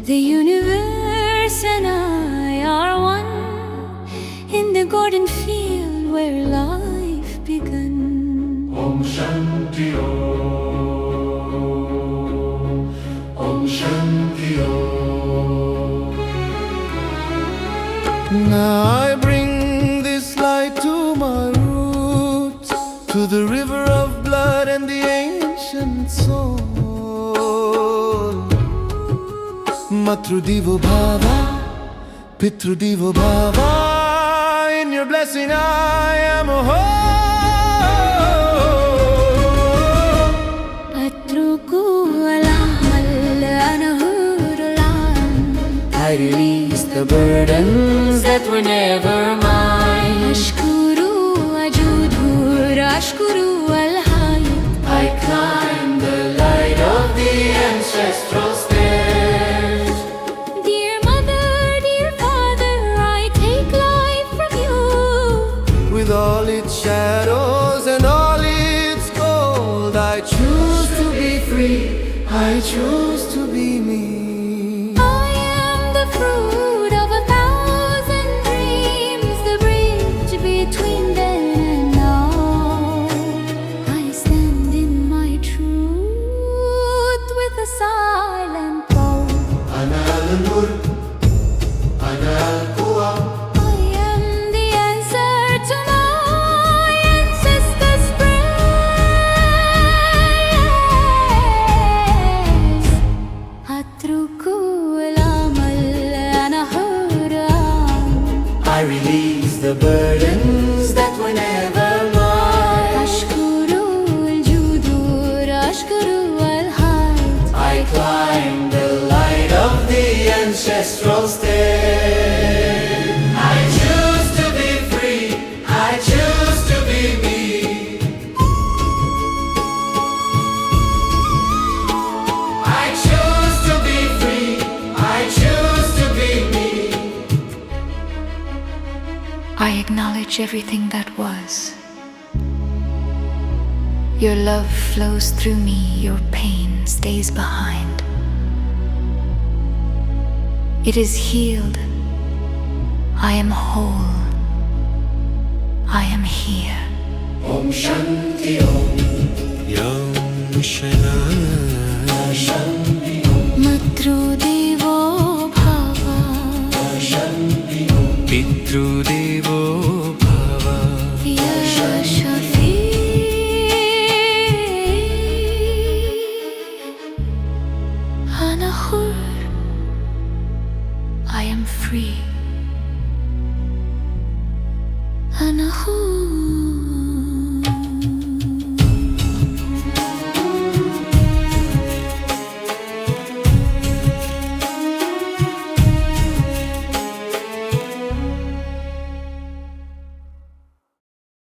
The universe and I are one in the garden field where life began. Om Shanti Om. Om Shanti Om. Now I bring this light to my roots, to the river of blood and the ancient soul. Matru Devo Bhava, Pitru Devo Bhava. In your blessing I am whole. I release the burdens that were never mine. I climb the light of the ancestral stairs. Dear mother, dear father, I take life from you. With all its shadows and all its gold, I choose to be free, I choose to be me. I am the fruit of 1,000 dreams, the bridge between then and now. I stand in my truth with a silent bow. Ana al-nur, ana al-quwa. I am the answer to my ancestors' prayers. Atruku I release the burdens that were never mine. I climb the light of the ancestral stairs. I choose to be free, I choose to be me. I choose to be free, I choose to be me. I acknowledge everything that was. Your love flows through me, your pain stays behind. It is healed. I am whole. I am here. Om Shanti Om. Yam Shanti Om. Matru Devo Bhava. Shanti Om. Pitru Devo Bhava. Shafi. I am free.